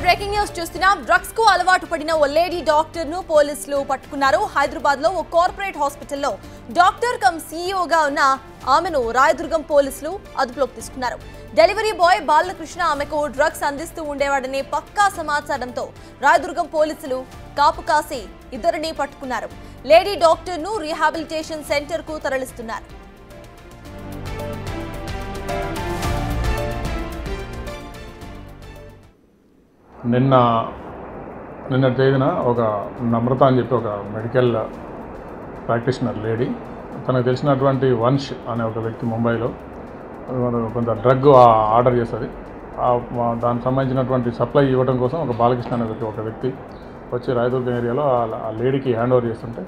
Breaking news చూస్తున్నాం. Drugs కు అలవాటు పడిన ఓ లేడీ డాక్టర్ ను పోలీసులు పట్టుకున్నారు. హైదరాబాద్ లో ఓ కార్పొరేట్ హాస్పిటల్లో డాక్టర్ కమ్ సీఈఓగా ఉన్న ఆమెను రాయదుర్గం పోలీసులు అదుపులోకి తీసుకున్నారు. డెలివరీ బాయ్ బాలకృష్ణ ఆమెకు డ్రగ్స్ అందిస్తూ ఉండేవాడనే పక్కా సమాచారంతో రాయదుర్గం పోలీసులు కాపు కాసి ఇద్దరిని పట్టుకున్నారు. లేడీ డాక్టర్ ను రీహాబిలిటేషన్ సెంటర్ కు తరలిస్తున్నారు. నిన్న తేదీన ఒక నమ్రత అని చెప్పి ఒక మెడికల్ ప్రాక్టీషనర్ లేడీ, తనకు తెలిసినటువంటి వంశ్ అనే ఒక వ్యక్తి ముంబైలో కొంత డ్రగ్ ఆర్డర్ చేస్తుంది. దానికి సంబంధించినటువంటి సప్లై ఇవ్వడం కోసం ఒక బాలకృష్ణ అనే ఒక వ్యక్తి వచ్చి రాయదుర్గం ఏరియాలో ఆ లేడీకి హ్యాండ్ ఓవర్ చేస్తుంటే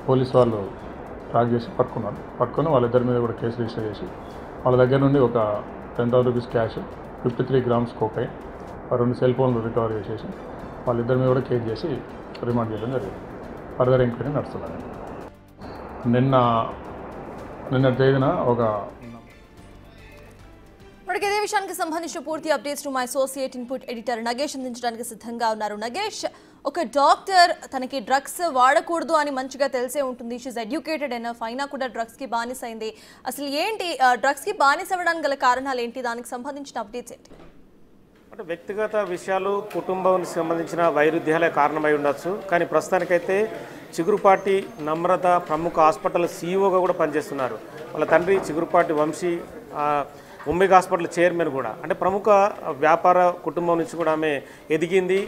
పోలీస్ వాళ్ళు ట్రాక్ చేసి పట్టుకొని వాళ్ళిద్దరి మీద కూడా కేసు రిజిస్టర్ చేసి వాళ్ళ దగ్గర నుండి ఒక 10,000 rupees cash, 53 grams cocaine, 2 cell ఫోన్లు రికవర్ చేసేసి వాళ్ళిద్దరి మీద కూడా కేసు చేసి రిమాండ్ చేయడం జరిగింది. ఫర్దర్ ఎంక్వైరీ నడుస్తున్నారు. నిన్న తేదీన ఒక ఇప్పటికే ఇదే విషయానికి సంబంధించిన పూర్తి updates my associate input editor Nagesh అందించడానికి సిద్ధంగా ఉన్నారు. నగేష్, ఒక డాక్టర్ తనకి డ్రగ్స్ వాడకూడదు అని మంచిగా తెలిసే ఉంటుంది. షీజ్ ఎడ్యుకేటెడ్ ఎనఫ్, అయినా కూడా డ్రగ్స్కి బానిస అయింది. అసలు ఏంటి డ్రగ్స్కి బానిస అవ్వడానికి గల కారణాలు ఏంటి? దానికి సంబంధించిన అప్డేట్స్ ఏంటి? అంటే వ్యక్తిగత విషయాలు, కుటుంబానికి సంబంధించిన వైరుధ్యాలే కారణమై ఉండొచ్చు. కానీ ప్రస్తుతానికైతే చిగురుపాటి నమ్రత ప్రముఖ హాస్పిటల్ సీఈఓగా కూడా పనిచేస్తున్నారు. వాళ్ళ తండ్రి Chigurupati Vamsi Omega hospital chairman కూడా. అంటే ప్రముఖ వ్యాపార కుటుంబం నుంచి కూడా ఆమె ఎదిగింది.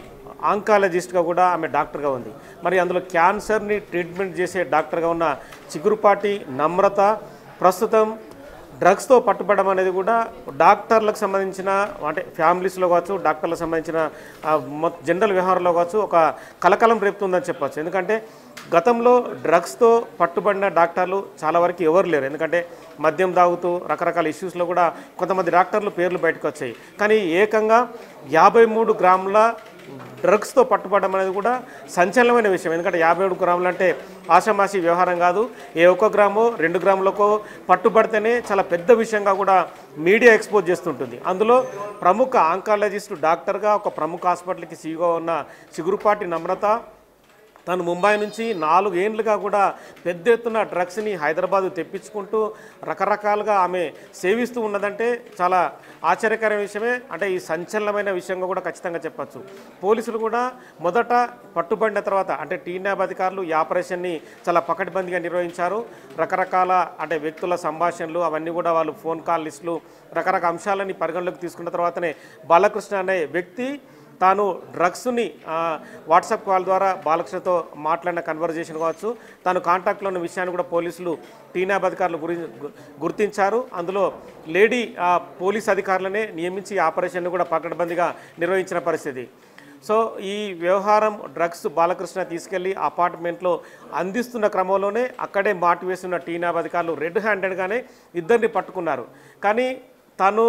ఆంకాలజిస్ట్గా కూడా ఆమె డాక్టర్గా ఉంది. మరి అందులో క్యాన్సర్ని ట్రీట్మెంట్ చేసే డాక్టర్గా ఉన్న చిగురుపాటి నమ్రత ప్రస్తుతం డ్రగ్స్తో పట్టుబడడం అనేది కూడా డాక్టర్లకు సంబంధించిన, అంటే ఫ్యామిలీస్లో కావచ్చు, డాక్టర్లకు సంబంధించిన జనరల్ వ్యవహారంలో కావచ్చు ఒక కలకలం రేపుతుందని చెప్పచ్చు. ఎందుకంటే గతంలో డ్రగ్స్తో పట్టుబడిన డాక్టర్లు చాలా వరకు ఎవరు లేరు. ఎందుకంటే మద్యం తాగుతూ రకరకాల ఇష్యూస్లో కూడా కొంతమంది డాక్టర్లు పేర్లు బయటకు వచ్చాయి. కానీ ఏకంగా 53 గ్రాముల డ్రగ్స్తో పట్టుబడడం అనేది కూడా సంచలనమైన విషయం. ఎందుకంటే 57 గ్రాములు అంటే ఆషామాషి వ్యవహారం కాదు. ఏ 1 గ్రామో 2 గ్రాములకో పట్టుబడితేనే చాలా పెద్ద విషయంగా కూడా మీడియా ఎక్స్పోజ్ చేస్తుంటుంది. అందులో ప్రముఖ ఆంకాలజిస్టు డాక్టర్గా ఒక ప్రముఖ హాస్పిటల్కి సీఈఓ ఉన్న చిగురుపాటి నమ్రత తను ముంబై నుంచి 4 ఏళ్ళుగా కూడా పెద్ద ఎత్తున డ్రగ్స్ని హైదరాబాదు తెప్పించుకుంటూ రకరకాలుగా ఆమె సేవిస్తూ ఉన్నదంటే చాలా ఆశ్చర్యకరమైన విషయమే. అంటే ఈ సంచలనమైన విషయంగా కూడా ఖచ్చితంగా చెప్పచ్చు. పోలీసులు కూడా మొదట పట్టుబడిన తర్వాత అంటే టీనాబ్ అధికారులు ఈ ఆపరేషన్ని చాలా పకడ్బందీగా నిర్వహించారు. రకరకాల అంటే వ్యక్తుల సంభాషణలు అవన్నీ కూడా వాళ్ళు ఫోన్ కాల్ లిస్టులు రకరకాల అంశాలని పరిగణలోకి తీసుకున్న తర్వాతనే బాలకృష్ణ అనే వ్యక్తి తాను డ్రగ్స్ని వాట్సాప్ కాల్ ద్వారా బాలకృష్ణతో మాట్లాడిన కన్వర్జేషన్ కావచ్చు, తాను కాంటాక్ట్లో ఉన్న విషయాన్ని కూడా పోలీసులు టీనాబ్ అధికారులు గుర్తించారు. అందులో లేడీ పోలీస్ అధికారులనే నియమించి ఆపరేషన్ను కూడా పకడ్బందీగా నిర్వహించిన పరిస్థితి. సో ఈ వ్యవహారం డ్రగ్స్ బాలకృష్ణ తీసుకెళ్లి అపార్ట్మెంట్లో అందిస్తున్న క్రమంలోనే అక్కడే మాటు వేస్తున్న టీనాబ్ అధికారులు రెడ్ హ్యాండెడ్గానే ఇద్దరిని పట్టుకున్నారు. కానీ తను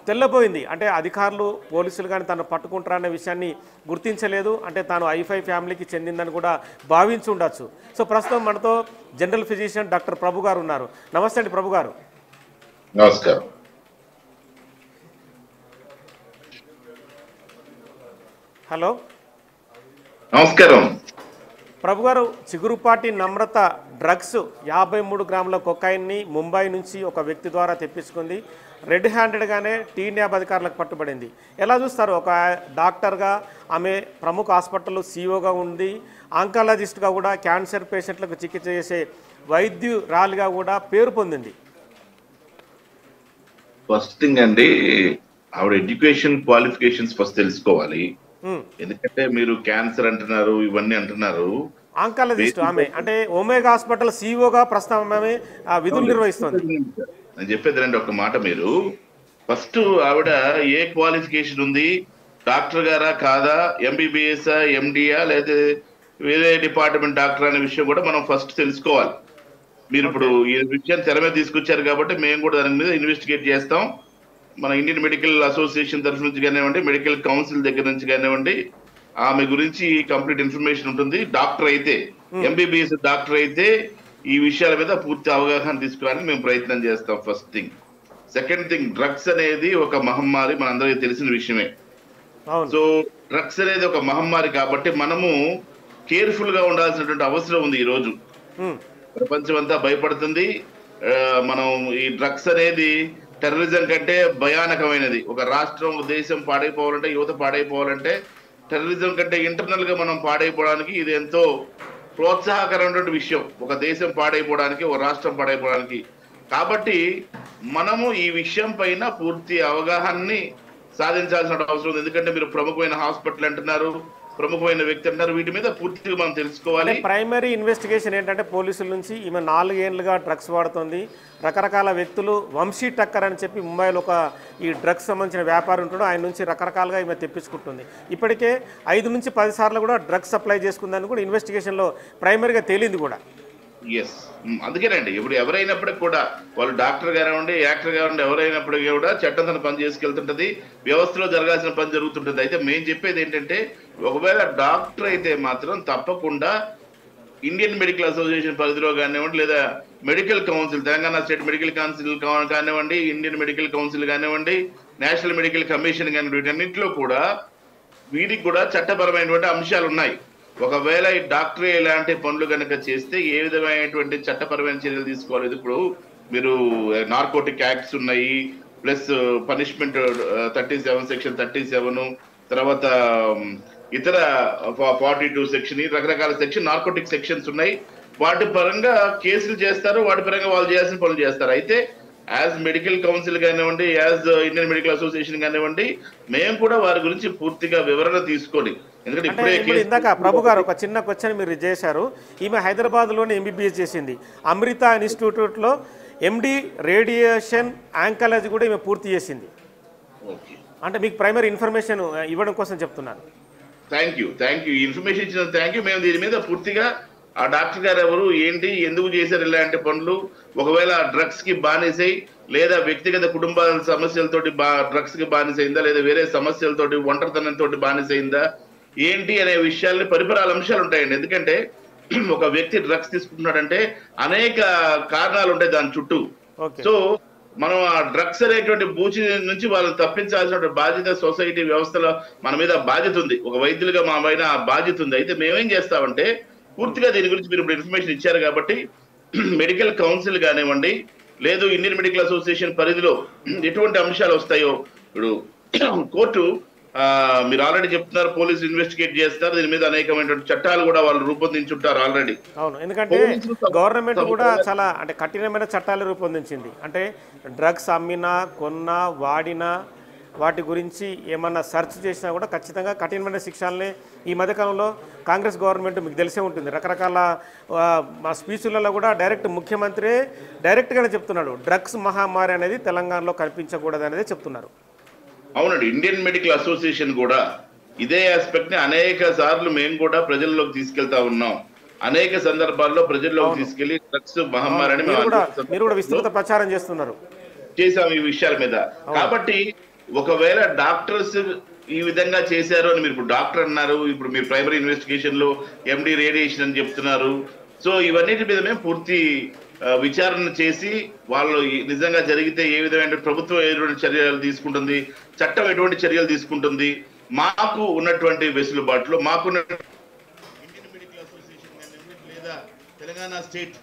తెల్లబోయింది. అంటే అధికారులు పోలీసులు కానీ తను పట్టుకుంటారనే విషయాన్ని గుర్తించలేదు. అంటే తాను ఐఫై ఫ్యామిలీకి చెందిందని కూడా భావించి ఉండొచ్చు. సో ప్రస్తుతం మనతో జనరల్ ఫిజిషియన్ డాక్టర్ ప్రభు గారు ఉన్నారు. నమస్తే అండి ప్రభు గారు. నమస్కారం. హలో, నమస్కారం ప్రభు గారు. చిగురుపాటి నమ్రత డ్రగ్స్ 53 గ్రాముల కొకైన్ని ముంబై నుంచి ఒక వ్యక్తి ద్వారా తెప్పించుకుంది. రెడ్ హ్యాండెడ్గానే టీనాబ్ అధికారులకు పట్టుబడింది. ఎలా చూస్తారు? ఒక డాక్టర్గా ఆమె ప్రముఖ హాస్పిటల్లో సీఈఓగా ఉంది. ఆంకాలజిస్ట్గా కూడా క్యాన్సర్ పేషెంట్లకు చికిత్స చేసే వైద్యురాలిగా కూడా పేరు పొందింది. ఫస్ట్ థింగ్ అండి, ఆవిడ ఎడ్యుకేషన్ క్వాలిఫికేషన్స్ ఫస్ట్ తెలుసుకోవాలి. ఎందుకంటే మీరు క్యాన్సర్ అంటున్నారు, ఇవన్నీ అంటున్నారు. ఆంకాలజిస్ట్ ఆమె, అంటే ఒమేగా హాస్పిటల్ సీఈఓగా ప్రస్తుతం ఆమె విధులు నిర్వహిస్తుంది. నేను చెప్పేది రండి ఒక మాట. మీరు ఫస్ట్ ఆవిడ ఏ క్వాలిఫికేషన్ ఉంది, డాక్టర్ గారా కాదా, ఎంబీబీఎస్ ఎండియా లేదా వేరే డిపార్ట్మెంట్ డాక్టర్ అనే విషయం కూడా మనం ఫస్ట్ తెలుసుకోవాలి. మీరు ఇప్పుడు ఈ విషయాన్ని తెర మీద తీసుకొచ్చారు కాబట్టి మేము కూడా దాని మీద ఇన్వెస్టిగేట్ చేస్తాం. మన ఇండియన్ మెడికల్ అసోసియేషన్ తరఫు నుంచి కానివ్వండి, మెడికల్ కౌన్సిల్ దగ్గర నుంచి కానివ్వండి, ఆమె గురించి కంప్లీట్ ఇన్ఫర్మేషన్ ఉంటుంది. డాక్టర్ అయితే, ఎంబీబీఎస్ డాక్టర్ అయితే ఈ విషయాల మీద పూర్తి అవగాహన తీసుకోవడానికి మేము ప్రయత్నం చేస్తాం. First thing. Second thing, drugs అనేది ఒక మహమ్మారి, మనందరికీ తెలిసిన విషయమే. సో డ్రగ్స్ అనేది ఒక మహమ్మారి కాబట్టి మనము కేర్ఫుల్ గా ఉండాల్సినటువంటి అవసరం ఉంది. ఈ రోజు ప్రపంచం అంతా భయపడుతుంది. మనం ఈ డ్రగ్స్ అనేది టెర్రరిజం కంటే భయానకమైనది. ఒక రాష్ట్రం, దేశం పాడైపోవాలంటే, యువత పాడైపోవాలంటే, టెర్రరిజం కంటే ఇంటర్నల్ గా మనం పాడైపోవడానికి ఇది ఎంతో ప్రోత్సాహకరమైనటువంటి విషయం. ఒక దేశం పాడైపోవడానికి, ఒక రాష్ట్రం పాడైపోవడానికి. కాబట్టి మనము ఈ విషయం పైన పూర్తి అవగాహనని సాధించాల్సిన అవసరం ఉంది. ఎందుకంటే మీరు ప్రముఖమైన హాస్పిటల్ అంటున్నారు, ప్రముఖమైన వ్యక్తి అంటారు, వీటి మీద పూర్తిగా మనం తెలుసుకోవాలి. ప్రైమరీ ఇన్వెస్టిగేషన్ ఏంటంటే పోలీసుల నుంచి ఈమె 4 ఏళ్లుగా డ్రగ్స్ వాడుతుంది, రకరకాల వ్యక్తులు, వంశీ టక్కర్ అని చెప్పి ముంబైలో ఒక ఈ డ్రగ్స్ సంబంధించిన వ్యాపారి ఉంటాడు, ఆయన నుంచి రకరకాలుగా ఈమె తెప్పించుకుంటుంది. ఇప్పటికే 5 నుంచి 10 సార్లు కూడా డ్రగ్స్ సప్లై చేసుకుందని కూడా ఇన్వెస్టిగేషన్లో ప్రైమరీగా తేలింది కూడా. ఎస్, అందుకేనండి ఇప్పుడు ఎవరైనప్పటికీ కూడా, వాళ్ళు డాక్టర్ కానివ్వండి, యాక్టర్ కానివ్వండి, ఎవరైనప్పటికీ కూడా చట్టం తన పని చేసుకెళ్తుంటది, వ్యవస్థలో జరగాల్సిన పని జరుగుతుంటది. అయితే మేము చెప్పేది ఏంటంటే, ఒకవేళ డాక్టర్ అయితే మాత్రం తప్పకుండా ఇండియన్ మెడికల్ అసోసియేషన్ పరిధిలో కానివ్వండి, లేదా medical council, Telangana state medical council కానివ్వండి, ఇండియన్ మెడికల్ కౌన్సిల్ కానివ్వండి, నేషనల్ మెడికల్ కమిషన్ కానివ్వండి, వీటన్నింటిలో కూడా వీరికి కూడా చట్టపరమైనటువంటి అంశాలు ఉన్నాయి. ఒకవేళ ఈ డాక్టర్ ఇలాంటి పనులు కనుక చేస్తే ఏ విధమైనటువంటి చట్టపరమైన చర్యలు తీసుకోవాలి. ఇప్పుడు మీరు నార్కోటిక్ యాక్ట్స్ ఉన్నాయి, ప్లస్ పనిష్మెంట్ 37 సెక్షన్ 37, తర్వాత ఇతర 42 సెక్షన్, రకరకాల సెక్షన్ నార్కోటిక్ సెక్షన్స్ ఉన్నాయి. వాటి పరంగా కేసులు చేస్తారు, వాటి పరంగా వాళ్ళు చేయాల్సిన పనులు చేస్తారు. అయితే యాజ్ మెడికల్ కౌన్సిల్ కానివ్వండి, యాజ్ ఇండియన్ మెడికల్ అసోసియేషన్ కానివ్వండి, మేము కూడా వారి గురించి పూర్తిగా వివరణ తీసుకొని, ఎందుకంటే ఇప్పుడే ఇందాక ప్రభు గారు ఒక చిన్న క్వశ్చన్ మీరు చేశారు. ఈమె హైదరాబాద్లోనే ఎంబీబీఎస్ చేసింది, అమృత ఇన్స్టిట్యూట్లో ఎండి రేడియేషన్ ఆంకాలజీ కూడా ఈమె పూర్తి చేసింది. అంటే మీకు ప్రైమరీ ఇన్ఫర్మేషన్ ఇవ్వడం కోసం చెప్తున్నాను. థ్యాంక్ యూ ఇన్ఫర్మేషన్ ఇచ్చిన థ్యాంక్ యూ. మేము దీని మీద పూర్తిగా ఆ డాక్టర్ గారు ఎవరు, ఏంటి, ఎందుకు చేశారు ఇలాంటి పనులు, ఒకవేళ డ్రగ్స్ కి బానిసై, లేదా వ్యక్తిగత కుటుంబాల సమస్యలతోటి డ్రగ్స్ కి బానిసైందా, లేదా వేరే సమస్యలతోటి ఒంటరితనంతో బానిసైందా ఏంటి అనే విషయాల్ని పరిపరాల అంశాలు ఉంటాయండి. ఎందుకంటే ఒక వ్యక్తి డ్రగ్స్ తీసుకుంటున్నాడంటే అనేక కారణాలు ఉంటాయి దాని చుట్టూ. సో మనం ఆ డ్రగ్స్ అనేటువంటి బూచి నుంచి వాళ్ళని తప్పించాల్సిన బాధ్యత సొసైటీ వ్యవస్థలో మన మీద బాధ్యత ఉంది. ఒక వైద్యులుగా మా పైన ఆ బాధ్యత ఉంది. అయితే మేమేం చేస్తామంటే, పూర్తిగా దీని గురించి మీరు ఇప్పుడు ఇన్ఫర్మేషన్ ఇచ్చారు కాబట్టి మెడికల్ కౌన్సిల్ కానివ్వండి, లేదు ఇండియన్ మెడికల్ అసోసియేషన్ పరిధిలో ఎటువంటి అంశాలు వస్తాయో, ఇప్పుడు కోర్టు మీరు ఆల్రెడీ చెప్తున్నారు, పోలీసు ఇన్వెస్టిగేట్ చేస్తారు, దీని మీద అనేకమైనటువంటి చట్టాలు కూడా వాళ్ళు రూపొందించుంటారు ఆల్రెడీ. అవును, ఎందుకంటే గవర్నమెంట్ కూడా చాలా అంటే కఠినమైన చట్టాలు రూపొందించింది. అంటే డ్రగ్స్ అమ్మినా, కొన్నా, వాడినా వాటి గురించి ఏమన్నా సెర్చ్ చేసినా కూడా ఖచ్చితంగా కఠినమైన శిక్షల్ని ఈ మధ్యకాలంలో కాంగ్రెస్ గవర్నమెంట్ మీకు తెలిసే ఉంటుంది. రకరకాల మా స్పీచ్లలో కూడా డైరెక్ట్ ముఖ్యమంత్రి డైరెక్ట్గానే చెప్తున్నాడు, డ్రగ్స్ మహమ్మారి అనేది తెలంగాణలో కనిపించకూడదు అనేది చెప్తున్నారు. అవునండి, ఇండియన్ మెడికల్ అసోసియేషన్ కూడా ఇదే ఆస్పెక్ట్ ని అనేక సార్లు మేము కూడా ప్రజల్లోకి తీసుకెళ్తా ఉన్నాం. అనేక సందర్భాల్లో ప్రజల్లోకి తీసుకెళ్లి డ్రగ్స్ మహమ్మారిని మీరు కూడా విస్తృత ప్రచారం చేశాం ఈ విషయాల మీద. కాబట్టి ఒకవేళ డాక్టర్స్ ఈ విధంగా చేశారు అని మీరు ఇప్పుడు డాక్టర్ అన్నారు, ఇప్పుడు మీరు ప్రైమరీ ఇన్వెస్టిగేషన్ లో ఎండి రేడియేషన్ అని చెప్తున్నారు. సో ఇవన్నిటి మీద మేము పూర్తి విచారణ చేసి, వాళ్ళు నిజంగా జరిగితే ఏ విధమైన ప్రభుత్వం ఎటువంటి చర్యలు తీసుకుంటుంది, చట్టం ఎటువంటి చర్యలు తీసుకుంటుంది, మాకు ఉన్నటువంటి వెసులుబాటులో మాకున్న ఇండియన్ మెడికల్ అసోసియేషన్ కానివ్వండి, లేదా తెలంగాణ స్టేట్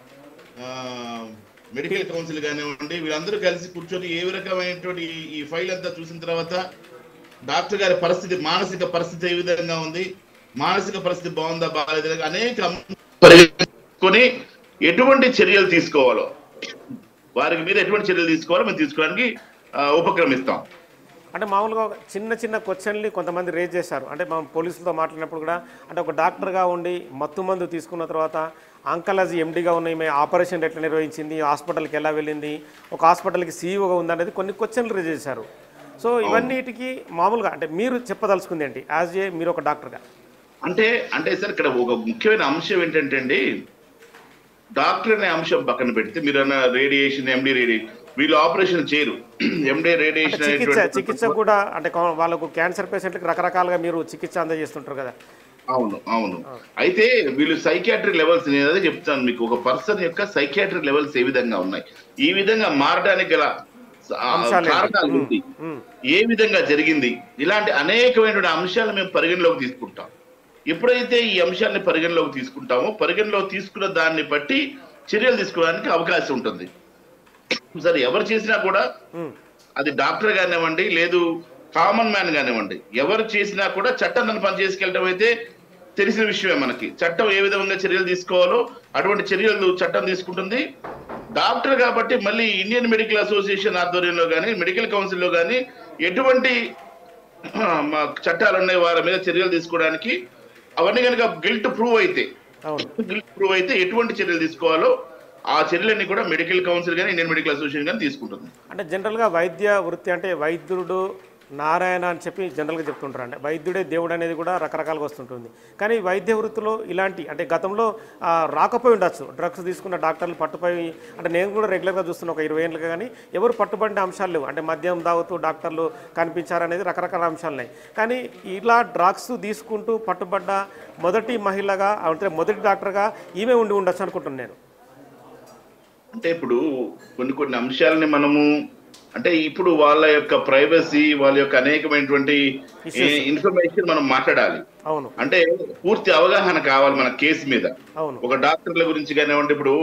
మెడికల్ కౌన్సిల్ కానివ్వండి, వీళ్ళందరూ కలిసి కూర్చొని ఏ రకమైనటువంటి ఈ ఫైల్ అంతా చూసిన తర్వాత డాక్టర్ గారి పరిస్థితి, మానసిక పరిస్థితి ఏ విధంగా ఉంది, మానసిక పరిస్థితి బాగుందా బాగాలేదా, అనేక పరిగణించుకొని ఎటువంటి చర్యలు తీసుకోవాలో, వారికి మీద ఎటువంటి చర్యలు తీసుకోవాలో మేము తీసుకోవడానికి ఉపక్రమిస్తాం. అంటే మామూలుగా చిన్న చిన్న క్వశ్చన్లు కొంతమంది రేజ్ చేశారు. అంటే మనం పోలీసులతో మాట్లాడినప్పుడు కూడా, అంటే ఒక డాక్టర్గా ఉండి మత్తు మందు తీసుకున్న తర్వాత ఆంకాలజీ ఎండీగా ఉన్న ఈమె ఆపరేషన్ ఎట్లా నిర్వహించింది, హాస్పిటల్కి ఎలా వెళ్ళింది, ఒక హాస్పిటల్కి సీఈఓగా ఉందనేది కొన్ని క్వశ్చన్లు రేజ్ చేశారు. సో ఇవన్నిటికి మామూలుగా అంటే మీరు చెప్పదలుచుకుంది ఏంటి యాజ్ ఏ మీరు ఒక డాక్టర్గా? అంటే సార్ ఇక్కడ ఒక ముఖ్యమైన అంశం ఏంటంటే అండి, డాక్టర్ అనే అంశం పక్కన పెడితే మీరు అన్న రేడియేషన్, ఎండి రేడియేషన్, వీళ్ళు ఆపరేషన్ చేయరు. ఎండి రేడియేషన్ చికిత్స కూడా అంటే వాళ్ళకు క్యాన్సర్ పేషెంట్లకు రకరకాలుగా మీరు చికిత్స అందజేస్తుంటారు కదా. అవును. అయితే వీళ్ళు సైకియాట్రిక్ లెవెల్స్, నేను అదే చెప్తాను మీకు, ఒక పర్సన్ యొక్క సైకియాట్రిక్ లెవెల్స్ ఏ విధంగా ఉన్నాయి, ఈ విధంగా మారడానికి గల కారణాలు ఏంటి, ఏ విధంగా జరిగింది, ఇలాంటి అనేకమైనటువంటి అంశాలను మేము పరిగణలోకి తీసుకుంటాం. ఎప్పుడైతే ఈ అంశాన్ని పరిగణలోకి తీసుకుంటామో పరిగణలోకి తీసుకున్న దాన్ని బట్టి చర్యలు తీసుకోవడానికి అవకాశం ఉంటుంది. సరే, ఎవరు చేసినా కూడా అది డాక్టర్ కానివ్వండి, లేదు కామన్ మ్యాన్ కానివ్వండి, ఎవరు చేసినా కూడా చట్టం దాన్ని పని చేసుకెళ్ళడం అయితే తెలిసిన విషయమే. మనకి చట్టం ఏ విధంగా చర్యలు తీసుకోవాలో అటువంటి చర్యలు చట్టం తీసుకుంటుంది. డాక్టర్ కాబట్టి మళ్ళీ ఇండియన్ మెడికల్ అసోసియేషన్ ఆధ్వర్యంలో కానీ మెడికల్ కౌన్సిల్లో కానీ ఎటువంటి చట్టాలు ఉన్నాయి వారి మీద చర్యలు తీసుకోవడానికి. అవన్నీ కనుక గిల్ట్ ప్రూవ్ అయితే ఎటువంటి చర్యలు తీసుకోవాలో ఆ చర్యలన్నీ కూడా మెడికల్ కౌన్సిల్ కానీ ఇండియన్ మెడికల్ అసోసియేషన్ కానీ తీసుకుంటుంది. అంటే జనరల్గా వైద్య వృత్తి అంటే వైద్యుడు నారాయణ అని చెప్పి జనరల్గా చెప్తుంటారు. అంటే వైద్యుడే దేవుడు అనేది కూడా రకరకాలుగా వస్తుంటుంది. కానీ వైద్య వృత్తిలో ఇలాంటి అంటే గతంలో రాకపోయి ఉండొచ్చు, డ్రగ్స్ తీసుకున్న డాక్టర్లు పట్టుపోయి, అంటే నేను కూడా రెగ్యులర్గా చూస్తున్నా ఒక 20 ఏళ్ళుగా, కానీ ఎవరు పట్టుబడిన అంశాలు లేవు. అంటే మద్యం తాగుతూ డాక్టర్లు కనిపించారనేది రకరకాల అంశాలు ఉన్నాయి. కానీ ఇలా డ్రగ్స్ తీసుకుంటూ పట్టుబడ్డ మొదటి మహిళగా అంటే మొదటి డాక్టర్గా ఈమె ఉండి ఉండొచ్చు అనుకుంటున్నాను నేను. అంటే ఇప్పుడు కొన్ని అంశాలని మనము అంటే ఇప్పుడు వాళ్ళ యొక్క ప్రైవసీ, వాళ్ళ యొక్క అనేకమైనటువంటి ఇన్ఫర్మేషన్ మనం మాట్లాడాలి. అంటే పూర్తి అవగాహన కావాలి మన కేసు మీద. ఒక డాక్టర్ల గురించి కానివ్వండి, ఇప్పుడు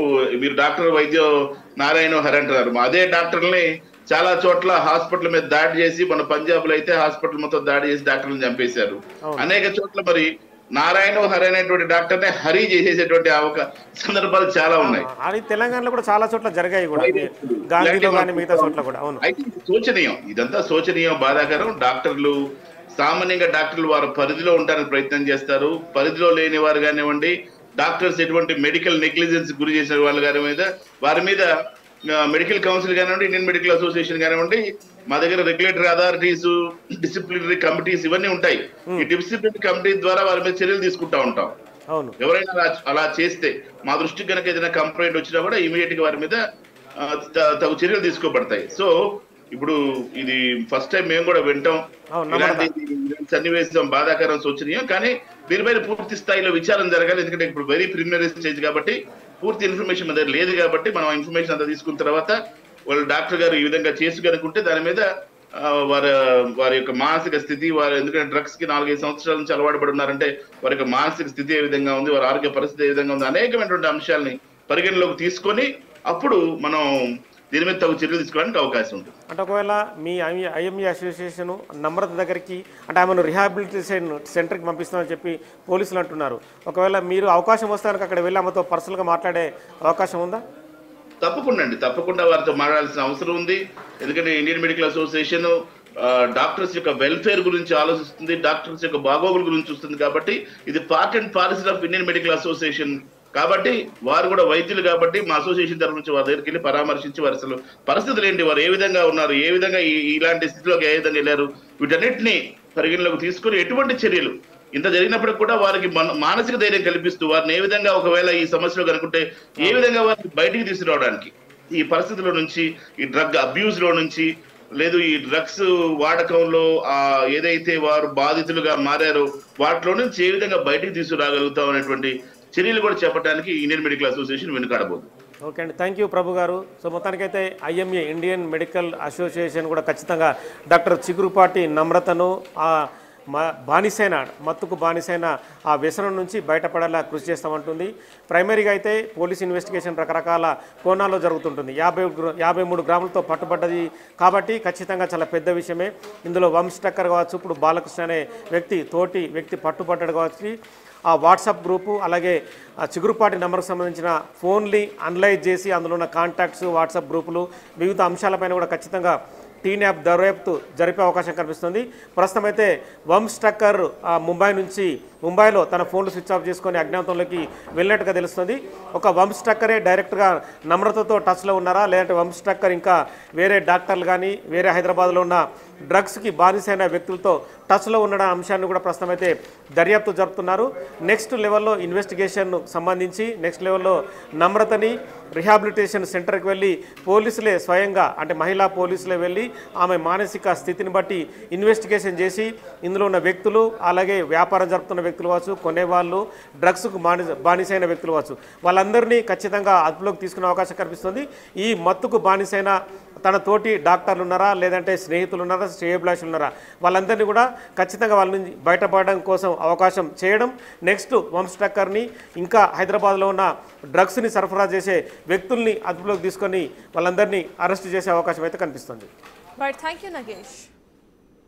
మీరు డాక్టర్ వైద్య నారాయణ హరి అంటున్నారు, అదే డాక్టర్ని చాలా చోట్ల హాస్పిటల్ మీద దాడి చేసి, మన పంజాబ్ లో అయితే హాస్పిటల్ మొత్తం దాడి చేసి డాక్టర్లను చంపేశారు. అనేక చోట్ల మరి నారాయణ హరి అనేటువంటి డాక్టర్ నే హరి చేసేటువంటి సందర్భాలు చాలా ఉన్నాయి. తెలంగాణలో కూడా చాలా చోట్ల జరిగాయి కూడా, గాంధీలో కానీ మిగతా చోట్ల కూడా. అయితే శోచనీయం, ఇదంతా శోచనీయం, బాధాకరం. డాక్టర్లు సామాన్యంగా డాక్టర్లు వారి పరిధిలో ఉండడానికి ప్రయత్నం చేస్తారు. పరిధిలో లేని వారు కానివ్వండి, డాక్టర్స్ ఎటువంటి మెడికల్ నెగ్లిజెన్స్ గురి చేసిన వాళ్ళు కానివ్వండి, వారి మీద మెడికల్ కౌన్సిల్ కానివ్వండి, ఇండియన్ మెడికల్ అసోసియేషన్ కానివ్వండి, మా దగ్గర రెగ్యులేటరీ అథారిటీస్, డిసిప్లినరీ కమిటీస్ ఇవన్నీ ఉంటాయి. ఈ డిసిప్లినరీ కమిటీ ద్వారా వారి మీద చర్యలు తీసుకుంటా ఉంటాం. ఎవరైనా అలా చేస్తే మా దృష్టికి కనుక ఏదైనా కంప్లైంట్ వచ్చినా కూడా ఇమీడియట్ గా వారి మీద తగు చర్యలు తీసుకోబడతాయి. సో ఇప్పుడు ఇది ఫస్ట్ టైం మేము కూడా వింటాం. ఇలాంటి సన్నివేశం బాధాకరం, శోచనీయం. కానీ దీనిపైన పూర్తి స్థాయిలో విచారణ జరగాలి. ఎందుకంటే ఇప్పుడు వెరీ ప్రిలిమినరీ స్టేజ్ కాబట్టి పూర్తి ఇన్ఫర్మేషన్ మన దగ్గర లేదు కాబట్టి మనం ఇన్ఫర్మేషన్ అంతా తీసుకున్న తర్వాత వాళ్ళు డాక్టర్ గారు ఈ విధంగా చేసి కనుకుంటే దాని మీద వారి యొక్క మానసిక స్థితి, వారు ఎందుకంటే డ్రగ్స్ కి 4-5 సంవత్సరాల నుంచి అలవాటు పడి ఉన్నారంటే వారి యొక్క మానసిక స్థితి ఏ విధంగా ఉంది, వారి ఆరోగ్య పరిస్థితి ఏ విధంగా ఉంది, అనేకమైనటువంటి అంశాలని పరిగణలోకి తీసుకొని అప్పుడు మనం దీని మీద తగు చర్యలు తీసుకోవడానికి అవకాశం ఉంటుంది. అంటే ఒకవేళ మీ ఐఎంఏ అసోసియేషన్ నమ్రత దగ్గరికి అంటే ఆమెను రిహాబిలిటేషన్ సెంటర్కి పంపిస్తామని చెప్పి పోలీసులు అంటున్నారు. ఒకవేళ మీరు అవకాశం వస్తే అక్కడ వెళ్ళి ఆమెతో పర్సనల్గా మాట్లాడే అవకాశం ఉందా? తప్పకుండా వారితో మాట్లాడాల్సిన అవసరం ఉంది. ఎందుకంటే ఇండియన్ మెడికల్ అసోసియేషన్ డాక్టర్స్ యొక్క వెల్ఫేర్ గురించి ఆలోచిస్తుంది, డాక్టర్స్ యొక్క బాగోగుల గురించి చూస్తుంది. కాబట్టి ఇది part and parcel of Indian medical association. కాబట్టి వారు కూడా వైద్యులు కాబట్టి మా అసోసియేషన్ తరఫు నుంచి వారి దగ్గరికి వెళ్ళి పరామర్శించి వారి అసలు పరిస్థితులు ఏంటి, వారు ఏ విధంగా ఉన్నారు, ఏ విధంగా ఇలాంటి స్థితిలోకి ఏ విధంగా వెళ్ళారు, వీటన్నిటిని పరిగణలోకి తీసుకుని ఎటువంటి చర్యలు ఇంత జరిగినప్పుడు కూడా వారికి మానసిక ధైర్యం కల్పిస్తూ వారిని ఏ విధంగా ఒకవేళ ఈ సమస్యలో కనుకుంటే ఏ విధంగా వారిని బయటికి తీసుకురావడానికి, ఈ పరిస్థితుల నుంచి, ఈ డ్రగ్ అబ్యూజ్ లో నుంచి, లేదు ఈ డ్రగ్స్ వాడకంలో ఏదైతే వారు బాధితులుగా మారారో వాటిలో నుంచి ఏ విధంగా బయటికి తీసుకురాగలుగుతాం అనేటువంటి చర్యలు కూడా చెప్పడానికి ఇండియన్ మెడికల్ అసోసియేషన్ వెనుకాడబోదు. ఓకే అండి, థ్యాంక్ యూ ప్రభు గారు. సో మొత్తానికైతే ఐఎంఏ ఇండియన్ మెడికల్ అసోసియేషన్ కూడా ఖచ్చితంగా డాక్టర్ చిగురుపాటి నమ్రతను మత్తుకు బానిసైన ఆ వ్యసనం నుంచి బయటపడేలా కృషి చేస్తామంటుంది. ప్రైమరీగా అయితే పోలీస్ ఇన్వెస్టిగేషన్ రకరకాల కోణాల్లో జరుగుతుంటుంది. 53 గ్రాములతో పట్టుబడ్డది కాబట్టి ఖచ్చితంగా చాలా పెద్ద విషయమే. ఇందులో వంశ్ టక్కర్ కావచ్చు, ఇప్పుడు బాలకృష్ణ అనే తోటి వ్యక్తి పట్టుబడ్డాడు కావచ్చు. ఆ వాట్సాప్ గ్రూపు అలాగే చిగురుపాటి నెంబర్కి సంబంధించిన ఫోన్లు అనలైజ్ చేసి అందులో ఉన్న కాంటాక్ట్స్, వాట్సాప్ గ్రూపులు, వివిధ అంశాలపైన కూడా ఖచ్చితంగా టీన్యాప్ దర్యాప్తు జరిపే అవకాశం కనిపిస్తుంది. ప్రస్తుతం అయితే వంశ్ టక్కర్ ముంబైలో తన ఫోన్లు స్విచ్ ఆఫ్ చేసుకొని అజ్ఞాతంలోకి వెళ్ళినట్టుగా తెలుస్తుంది. ఒక వంశ్ టక్కరే డైరెక్ట్గా నమ్రతతో టచ్లో ఉన్నారా, లేదంటే వంశ్ టక్కర్ ఇంకా వేరే డాక్టర్లు కానీ వేరే హైదరాబాద్లో ఉన్న డ్రగ్స్కి బానిసైన వ్యక్తులతో టచ్లో ఉన్న అంశాన్ని కూడా ప్రస్తుతం అయితే దర్యాప్తు జరుపుతున్నారు. నెక్స్ట్ లెవెల్లో ఇన్వెస్టిగేషన్ సంబంధించి నెక్స్ట్ లెవెల్లో నమ్రతని రిహాబిలిటేషన్ సెంటర్కి వెళ్ళి పోలీసులే స్వయంగా అంటే మహిళా పోలీసులే వెళ్ళి ఆమె మానసిక స్థితిని బట్టి ఇన్వెస్టిగేషన్ చేసి ఇందులో ఉన్న వ్యక్తులు అలాగే వ్యాపారం జరుపుతున్న వ్యక్తులు కావచ్చు, కొనేవాళ్ళు, డ్రగ్స్కు బానిసైన వ్యక్తులు కావచ్చు, వాళ్ళందరినీ ఖచ్చితంగా అదుపులోకి తీసుకునే అవకాశం కనిపిస్తుంది. ఈ మత్తుకు బానిసైన తన తోటి డాక్టర్లు ఉన్నారా, లేదంటే స్నేహితులు ఉన్నారా, శ్రేయోభిలాషులు ఉన్నారా, వాళ్ళందరినీ కూడా ఖచ్చితంగా వాళ్ళ నుంచి బయటపడడం కోసం అవకాశం చేయడం. నెక్స్ట్ వంశటక్కర్ని ఇంకా హైదరాబాద్లో ఉన్న డ్రగ్స్ని సరఫరా చేసే వ్యక్తుల్ని అదుపులోకి తీసుకొని వాళ్ళందరినీ అరెస్ట్ చేసే అవకాశం అయితే కనిపిస్తుంది. Right, thank you Nagesh.